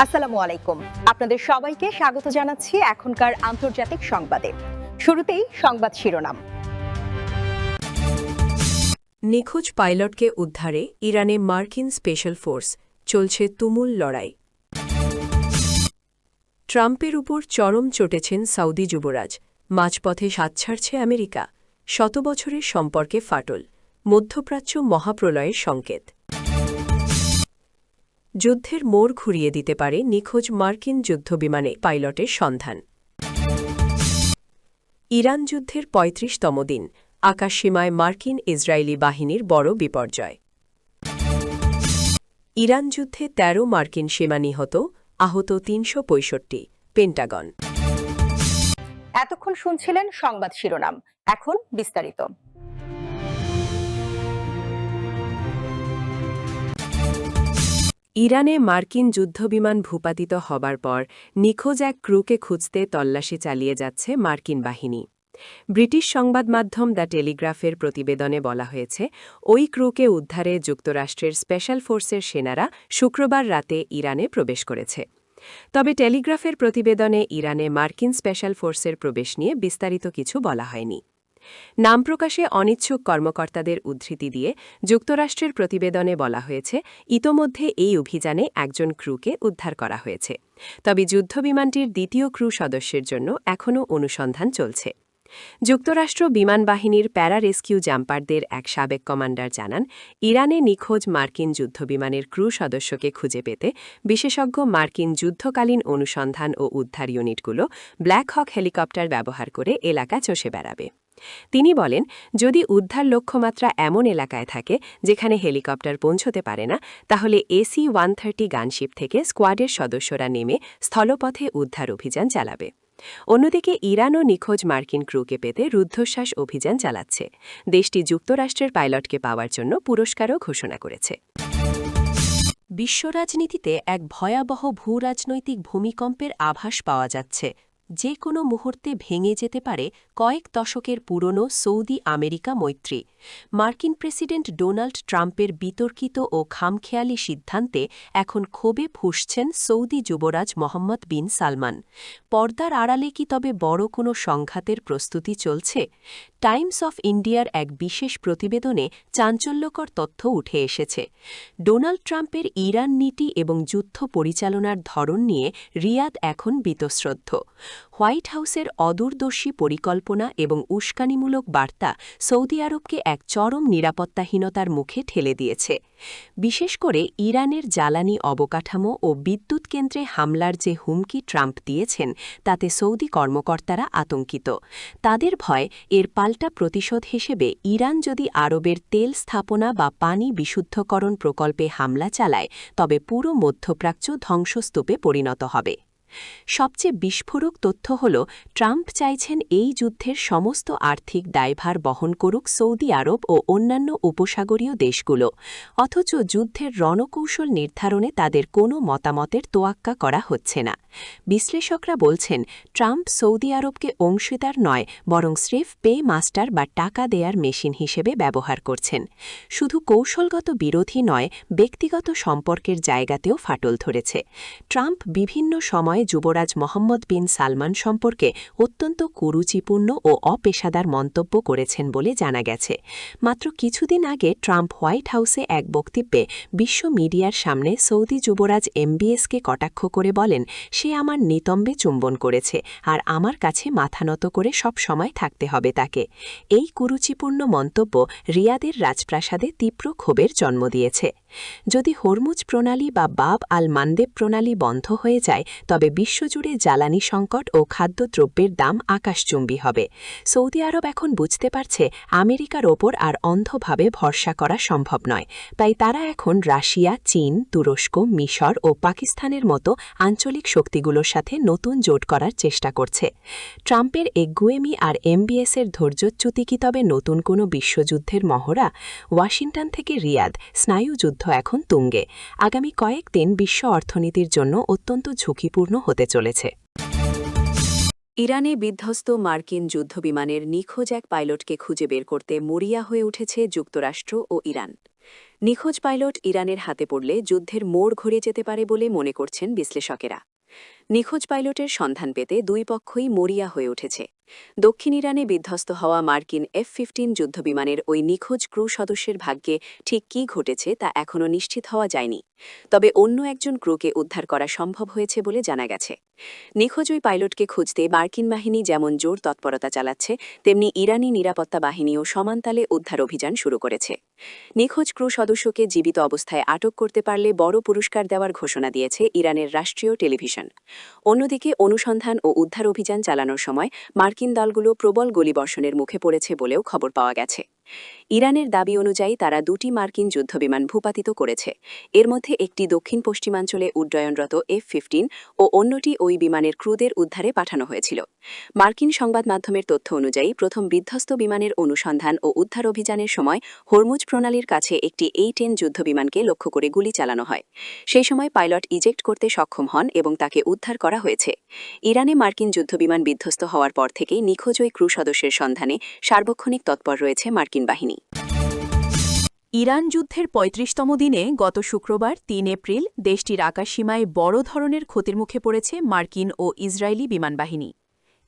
আসসালামু আলাইকুম। আপনাদের সবাইকে স্বাগত জানাচ্ছি এখনকার আন্তর্জাতিক সংবাদে। শুরুতেই সংবাদ শিরোনাম। নিখোঁজ পাইলটকে উদ্ধারে ইরানে মার্কিন স্পেশাল ফোর্স, চলছে তুমুল লড়াই। ট্রাম্পের উপর চরম চটেছেন সৌদি যুবরাজ, মাঝপথে সাত ছাড়ছে আমেরিকা, শত বছরের সম্পর্কে ফাটল, মধ্যপ্রাচ্য মহাপ্রলয়ের সংকেত। যুদ্ধের মোড় ঘুরিয়ে দিতে পারে নিখোঁজ মার্কিন যুদ্ধবিমানে পাইলটের সন্ধান। ইরান যুদ্ধের ৩৫তম দিন, আকাশসীমায় মার্কিন ইসরায়েলি বাহিনীর বড় বিপর্যয়। ইরান যুদ্ধে ১৩ মার্কিন সেনা নিহত, আহত ৩৬৫, পেন্টাগন। এতক্ষণ শুনছিলেন সংবাদ শিরোনাম, এখন বিস্তারিত। ইরানে মার্কিন যুদ্ধবিমান ভূপাতিত হবার পর নিখোঁজ এক ক্রুকে খুঁজতে তল্লাশি চালিয়ে যাচ্ছে মার্কিন বাহিনী। ব্রিটিশ সংবাদ মাধ্যম দ্য টেলিগ্রাফের প্রতিবেদনে বলা হয়েছে, ওই ক্রুকে উদ্ধারে যুক্তরাষ্ট্রের স্পেশাল ফোর্সের সেনারা শুক্রবার রাতে ইরানে প্রবেশ করেছে। তবে টেলিগ্রাফের প্রতিবেদনে ইরানে মার্কিন স্পেশাল ফোর্সের প্রবেশ নিয়ে বিস্তারিত কিছু বলা হয়নি। নাম প্রকাশে অনিচ্ছুক কর্মকর্তাদের উদ্ধৃতি দিয়ে যুক্তরাষ্ট্রের প্রতিবেদনে বলা হয়েছে, ইতোমধ্যে এই অভিযানে একজন ক্রুকে উদ্ধার করা হয়েছে। তবে যুদ্ধবিমানটির দ্বিতীয় ক্রু সদস্যের জন্য এখনও অনুসন্ধান চলছে। যুক্তরাষ্ট্র বিমান বাহিনীর প্যারা রেস্কিউ জাম্পারদের এক সাবেক কমান্ডার জানান, ইরানে নিখোঁজ মার্কিন যুদ্ধবিমানের ক্রু সদস্যকে খুঁজে পেতে বিশেষজ্ঞ মার্কিন যুদ্ধকালীন অনুসন্ধান ও উদ্ধার ইউনিটগুলো ব্ল্যাক হক হেলিকপ্টার ব্যবহার করে এলাকা চষে বেড়াবে। তিনি বলেন, যদি উদ্ধার লক্ষ্যমাত্রা এমন এলাকায় থাকে যেখানে হেলিকপ্টার পৌঁছতে পারে না, তাহলে AC-130 গানশিপ থেকে স্কোয়াডের সদস্যরা নেমে স্থলপথে উদ্ধার অভিযান চালাবে। অন্যদিকে ইরানও নিখোঁজ মার্কিন ক্রুকে পেতে রুদ্ধশ্বাস অভিযান চালাচ্ছে। দেশটি যুক্তরাষ্ট্রের পাইলটকে পাওয়ার জন্য পুরস্কারও ঘোষণা করেছে। বিশ্ব রাজনীতিতে এক ভয়াবহ ভূরাজনৈতিক ভূমিকম্পের আভাস পাওয়া যাচ্ছে। যে কোনো মুহূর্তে ভেঙে যেতে পারে কয়েক দশকের পুরনো সৌদি আমেরিকা মৈত্রী। মার্কিন প্রেসিডেন্ট ডোনাল্ড ট্রাম্পের বিতর্কিত ও খামখেয়ালি সিদ্ধান্তে এখন ক্ষোভে ফুঁসছেন সৌদি যুবরাজ মোহাম্মদ বিন সালমান। পর্দার আড়ালে কি তবে বড় কোনো সংঘাতের প্রস্তুতি চলছে? টাইমস অফ ইন্ডিয়ার এক বিশেষ প্রতিবেদনে চাঞ্চল্যকর তথ্য উঠে এসেছে। ডোনাল্ড ট্রাম্পের ইরান নীতি এবং যুদ্ধ পরিচালনার ধরন নিয়ে রিয়াদ এখন বীতশ্রদ্ধ। হোয়াইট হাউসের অদূরদর্শী পরিকল্পনা এবং উস্কানিমূলক বার্তা সৌদি আরবকে এক চরম নিরাপত্তাহীনতার মুখে ঠেলে দিয়েছে। বিশেষ করে ইরানের জ্বালানি অবকাঠামো ও বিদ্যুৎ কেন্দ্রে হামলার যে হুমকি ট্রাম্প দিয়েছেন, তাতে সৌদি কর্মকর্তারা আতঙ্কিত। তাদের ভয়, এর পাল্টা প্রতিশোধ হিসেবে ইরান যদি আরবের তেল স্থাপনা বা পানি বিশুদ্ধকরণ প্রকল্পে হামলা চালায়, তবে পুরো মধ্যপ্রাচ্য ধ্বংসস্তূপে পরিণত হবে। সবচেয়ে বিস্ফোরক তথ্য হল, ট্রাম্প চাইছেন এই যুদ্ধের সমস্ত আর্থিক দায়ভার বহন করুক সৌদি আরব ও অন্যান্য উপসাগরীয় দেশগুলো, অথচ যুদ্ধের রণকৌশল নির্ধারণে তাদের কোনো মতামতের তোয়াক্কা করা হচ্ছে না। বিশ্লেষকরা বলছেন, ট্রাম্প সৌদি আরবকে অংশীদার নয়, বরং স্রেফ পে মাস্টার বা টাকা দেয়ার মেশিন হিসেবে ব্যবহার করছেন। শুধু কৌশলগত বিরোধী নয়, ব্যক্তিগত সম্পর্কের জায়গাতেও ফাটল ধরেছে। ট্রাম্প বিভিন্ন সময় যুবরাজ মোহাম্মদ বিন সালমান সম্পর্কে অত্যন্ত কুরুচিপূর্ণ ও অপেশাদার মন্তব্য করেছেন বলে জানা গেছে। মাত্র কিছুদিন আগে ট্রাম্প হোয়াইট হাউসে এক বক্তব্যে বিশ্ব মিডিয়ার সামনে সৌদি যুবরাজ MBSকে কটাক্ষ করে বলেন, সে আমার নিতম্বে চুম্বন করেছে আর আমার কাছে মাথা নত করে সব সময় থাকতে হবে তাকে। এই কুরুচিপূর্ণ মন্তব্য রিয়াদের রাজপ্রাসাদে তীব্র ক্ষোভের জন্ম দিয়েছে। যদি হরমুজ প্রণালী বা বাব আল মান্দেব প্রণালী বন্ধ হয়ে যায়, তবে বিশ্বজুড়ে জ্বালানি সংকট ও খাদ্যদ্রব্যের দাম আকাশচুম্বী হবে। সৌদি আরব এখন বুঝতে পারছে, আমেরিকার ওপর আর অন্ধভাবে ভরসা করা সম্ভব নয়। তাই তারা এখন রাশিয়া, চীন, তুরস্ক, মিশর ও পাকিস্তানের মতো আঞ্চলিক শক্তিগুলোর সাথে নতুন জোট করার চেষ্টা করছে। ট্রাম্পের একগুয়েমি আর MBSের ধৈর্যচ্যুতি কি তবে নতুন কোনো বিশ্বযুদ্ধের মহড়া? ওয়াশিংটন থেকে রিয়াদ, স্নায়ুযুদ্ধ এখন তুঙ্গে। আগামী কয়েকদিন বিশ্ব অর্থনীতির জন্য অত্যন্ত ঝুঁকিপূর্ণ হতে চলেছে। ইরানে বিধ্বস্ত মার্কিন যুদ্ধবিমানের নিখোঁজ এক পাইলটকে খুঁজে বের করতে মরিয়া হয়ে উঠেছে যুক্তরাষ্ট্র ও ইরান। নিখোঁজ পাইলট ইরানের হাতে পড়লে যুদ্ধের মোড় ঘুরে যেতে পারে বলে মনে করছেন বিশ্লেষকেরা। নিখোঁজ পাইলটের সন্ধান পেতে দুই পক্ষই মরিয়া হয়ে উঠেছে। দক্ষিণ ইরানে বিধ্বস্ত হওয়া মার্কিন F-15 যুদ্ধবিমানের ওই নিখোঁজ ক্রু সদস্যের ভাগ্যে ঠিক কী ঘটেছে তা এখনও নিশ্চিত হওয়া যায়নি। তবে অন্য একজন ক্রুকে উদ্ধার করা সম্ভব হয়েছে বলে জানা গেছে। নিখোঁজ ওই পাইলটকে খুঁজতে মার্কিন বাহিনী যেমন জোর তৎপরতা চালাচ্ছে, তেমনি ইরানি নিরাপত্তা বাহিনীও সমানতালে উদ্ধার অভিযান শুরু করেছে। নিখোঁজ ক্রু সদস্যকে জীবিত অবস্থায় আটক করতে পারলে বড় পুরস্কার দেওয়ার ঘোষণা দিয়েছে ইরানের রাষ্ট্রীয় টেলিভিশন। অন্যদিকে অনুসন্ধান ও উদ্ধার অভিযান চালানোর সময় মার্কিন দলগুলো প্রবল গুলিবর্ষণের মুখে পড়েছে বলেও খবর পাওয়া গেছে। ইরানের দাবি অনুযায়ী তারা দুটি মার্কিন যুদ্ধবিমান ভূপাতিত করেছে। এর মধ্যে একটি দক্ষিণ পশ্চিমাঞ্চলে উড্ডয়নরত F-15 ও অন্যটি ওই বিমানের ক্রুদের উদ্ধারে পাঠানো হয়েছিল। মার্কিন সংবাদ মাধ্যমের তথ্য অনুযায়ী প্রথম বিধ্বস্ত বিমানের অনুসন্ধান ও উদ্ধার অভিযানের সময় হরমুজ প্রণালীর কাছে একটি A-10 যুদ্ধবিমানকে লক্ষ্য করে গুলি চালানো হয়। সেই সময় পাইলট ইজেক্ট করতে সক্ষম হন এবং তাকে উদ্ধার করা হয়েছে। ইরানে মার্কিন যুদ্ধবিমান বিধ্বস্ত হওয়ার পর থেকেই নিখোঁজ ওই ক্রু সদস্যের সন্ধানে সার্বক্ষণিক তৎপর রয়েছে মার্কিন বাহিনী। ইরান যুদ্ধের ৩৫তম দিনে গত শুক্রবার ৩ এপ্রিল দেশটির আকাশসীমায় বড় ধরনের ক্ষতির মুখে পড়েছে মার্কিন ও ইসরায়েলি বিমানবাহিনী।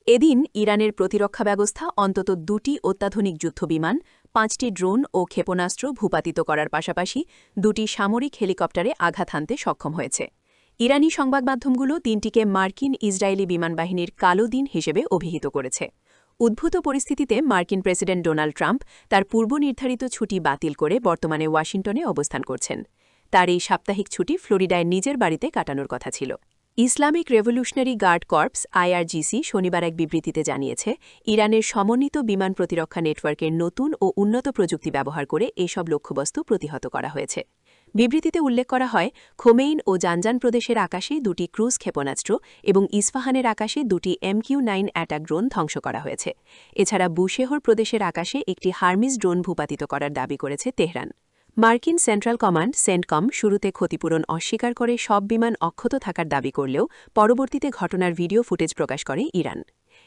এদিন ইরানের প্রতিরক্ষা ব্যবস্থা অন্তত দুটি অত্যাধুনিক যুদ্ধবিমান, ৫টি ড্রোন ও ক্ষেপণাস্ত্র ভূপাতিত করার পাশাপাশি দুটি সামরিক হেলিকপ্টারে আঘাত হানতে সক্ষম হয়েছে। ইরানি সংবাদমাধ্যমগুলো দিনটিকে মার্কিন ইসরায়েলি বিমানবাহিনীর কালো দিন হিসেবে অভিহিত করেছে। উদ্ভূত পরিস্থিতিতে মার্কিন প্রেসিডেন্ট ডোনাল্ড ট্রাম্প তার পূর্বনির্ধারিত ছুটি বাতিল করে বর্তমানে ওয়াশিংটনে অবস্থান করছেন। তার এই সাপ্তাহিক ছুটি ফ্লোরিডায় নিজের বাড়িতে কাটানোর কথা ছিল। Islamic revolutionary guard corps IRGC শনিবার এক বিবৃতিতে জানিয়েছে, ইরানের সমন্বিত বিমান প্রতিরক্ষা নেটওয়ার্কের নতুন ও উন্নত প্রযুক্তি ব্যবহার করে এসব লক্ষ্যবস্তু প্রতিহত করা হয়েছে। বিবৃতিতে উল্লেখ করা হয়, খোমেইন ও জানজান প্রদেশের আকাশে দুটি ক্রুজ ক্ষেপণাস্ত্র এবং ইস্পাহানের আকাশে দুটি MQ-9 অ্যাটাক ড্রোন ধ্বংস করা হয়েছে। এছাড়া বুশেহর প্রদেশের আকাশে একটি হার্মিস ড্রোন ভূপাতিত করার দাবি করেছে তেহরান। মার্কিন সেন্ট্রাল কমান্ড সেন্টকম শুরুতে ক্ষতিপূরণ অস্বীকার করে সব বিমান অক্ষত থাকার দাবি করলেও পরবর্তীতে ঘটনার ভিডিও ফুটেজ প্রকাশ করে ইরান।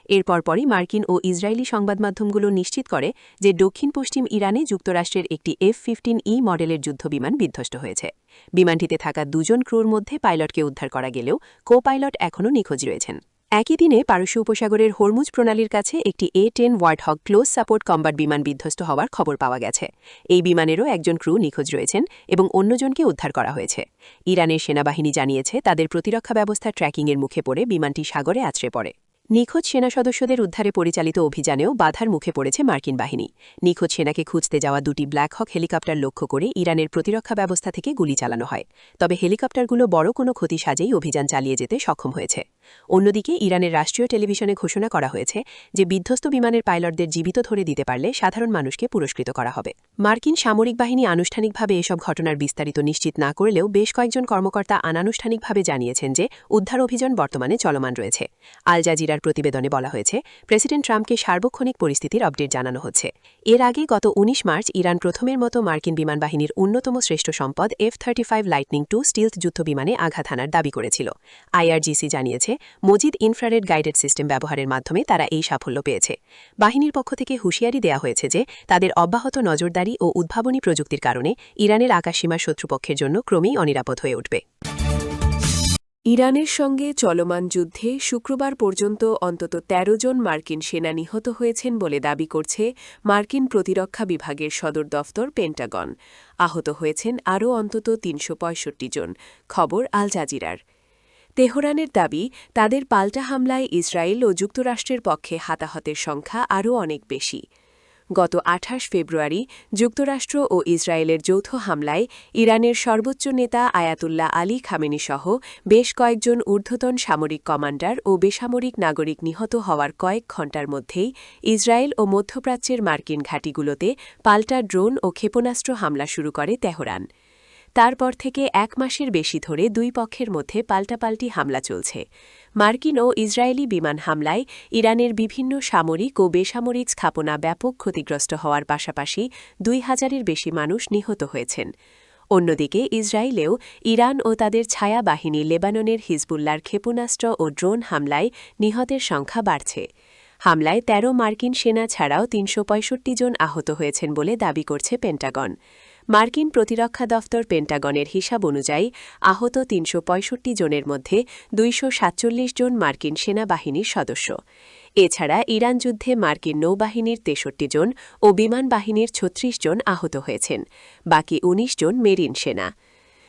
এরপরই মার্কিন ও ইসরায়েলি সংবাদমাধ্যমগুলো নিশ্চিত করে যে দক্ষিণ পশ্চিম ইরানে যুক্তরাষ্ট্রের একটি F-15E মডেলের যুদ্ধবিমান বিধ্বস্ত হয়েছে। বিমানটিতে থাকা দুজন ক্রুর মধ্যে পাইলটকে উদ্ধার করা গেলেও কো-পাইলট এখনও নিখোঁজ রয়েছেন। একই দিনে পারস্য উপসাগরের হরমুজ প্রণালীর কাছে একটি A-10 ওয়ার্ডহগ ক্লোজ সাপোর্ট কম্বাট বিমান বিধ্বস্ত হওয়ার খবর পাওয়া গেছে। এই বিমানেরও একজন ক্রু নিখোঁজ রয়েছেন এবং অন্যজনকে উদ্ধার করা হয়েছে। ইরানের সেনাবাহিনী জানিয়েছে, তাদের প্রতিরক্ষা ব্যবস্থা ট্র্যাকিংয়ের মুখে পড়ে বিমানটি সাগরে আছড়ে পড়ে। নিখোঁজ সেনা সদস্যদের উদ্ধারে পরিচালিত অভিযানেও বাধার মুখে পড়েছে মার্কিন বাহিনী। নিখোঁজ সেনাকে খুঁজতে যাওয়া দুটি ব্ল্যাক হক হেলিকপ্টার লক্ষ্য করে ইরানের প্রতিরক্ষা ব্যবস্থা থেকে গুলি চালানো হয়। তবে হেলিকপ্টারগুলো বড় কোনো ক্ষতি সাজেই অভিযান চালিয়ে যেতে সক্ষম হয়েছে। অন্যদিকে ইরানের রাষ্ট্রীয় টেলিভিশনে ঘোষণা করা হয়েছে যে বিধ্বস্ত বিমানের পাইলটদের জীবিত ধরে দিতে পারলে সাধারণ মানুষকে পুরস্কৃত করা হবে। মার্কিন সামরিক বাহিনী আনুষ্ঠানিকভাবে এসব ঘটনার বিস্তারিত নিশ্চিত না করলেও বেশ কয়েকজন কর্মকর্তা অনানুষ্ঠানিকভাবে জানিয়েছেন যে উদ্ধার অভিযান বর্তমানে চলমান রয়েছে। আল জাজিরার প্রতিবেদনে বলা হয়েছে, প্রেসিডেন্ট ট্রাম্পকে সার্বক্ষণিক পরিস্থিতির আপডেট জানানো হচ্ছে। এর আগে গত ১৯ মার্চ ইরান প্রথমের মতো মার্কিন বিমানবাহিনীর অন্যতম শ্রেষ্ঠ সম্পদ F-35 লাইটনিং II স্টিলথ যুদ্ধবিমানে আঘাত হানার দাবি করেছিল। IRGC জানিয়েছে, মজিদ ইনফ্রারেড গাইডেড সিস্টেম ব্যবহারের মাধ্যমে তারা এই সাফল্য পেয়েছে। বাহিনীর পক্ষ থেকে হুঁশিয়ারি দেওয়া হয়েছে যে তাদের অব্যাহত নজরদারি ও উদ্ভাবনী প্রযুক্তির কারণে ইরানের আকাশসীমা শত্রুপক্ষের জন্য ক্রমেই অনিরাপদ হয়ে উঠবে। ইরানের সঙ্গে চলমান যুদ্ধে শুক্রবার পর্যন্ত অন্তত ১৩ জন মার্কিন সেনা নিহত হয়েছেন বলে দাবি করছে মার্কিন প্রতিরক্ষা বিভাগের সদর দফতর পেন্টাগন। আহত হয়েছেন আরও অন্তত ৩৬৫ জন, খবর আল জাজিরার। তেহরানের দাবি, তাদের পাল্টা হামলায় ইসরায়েল ও যুক্তরাষ্ট্রের পক্ষে হতাহতের সংখ্যা আরও অনেক বেশি। গত ২৮ ফেব্রুয়ারি যুক্তরাষ্ট্র ও ইসরায়েলের যৌথ হামলায় ইরানের সর্বোচ্চ নেতা আয়াতুল্লাহ আলী খামেনি সহ বেশ কয়েকজন ঊর্ধ্বতন সামরিক কমান্ডার ও বেসামরিক নাগরিক নিহত হওয়ার কয়েক ঘণ্টার মধ্যেই ইসরায়েল ও মধ্যপ্রাচ্যের মার্কিন ঘাঁটিগুলোতে পাল্টা ড্রোন ও ক্ষেপণাস্ত্র হামলা শুরু করে তেহরান। তারপর থেকে ১ মাসের বেশি ধরে দুই পক্ষের মধ্যে পাল্টাপাল্টি হামলা চলছে। মার্কিন ও ইসরায়েলি বিমান হামলায় ইরানের বিভিন্ন সামরিক ও বেসামরিক স্থাপনা ব্যাপক ক্ষতিগ্রস্ত হওয়ার পাশাপাশি ২,০০০-এর বেশি মানুষ নিহত হয়েছেন। অন্যদিকে ইসরায়েলেও ইরান ও তাদের ছায়া বাহিনী লেবাননের হিজবুল্লার ক্ষেপণাস্ত্র ও ড্রোন হামলায় নিহতের সংখ্যা বাড়ছে। হামলায় ১৩ মার্কিন সেনা ছাড়াও ৩৬৫ জন আহত হয়েছেন বলে দাবি করছে পেন্টাগন। মার্কিন প্রতিরক্ষা দফতর পেন্টাগনের হিসাব অনুযায়ী আহত ৩৬৫ জনের মধ্যে ২৪৭ জন মার্কিন সেনাবাহিনীর সদস্য। এছাড়া ইরান যুদ্ধে মার্কিন নৌবাহিনীর ৬৩ জন ও বিমান বাহিনীর ৩৬ জন আহত হয়েছেন, বাকি ১৯ জন মেরিন সেনা।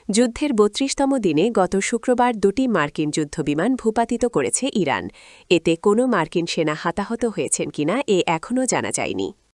যুদ্ধের ৩২তম দিনে গত শুক্রবার ২টি মার্কিন যুদ্ধবিমান ভূপাতিত করেছে ইরান। এতে কোনো মার্কিন সেনা হতাহত হয়েছেন কিনা এখনও জানা যায়নি।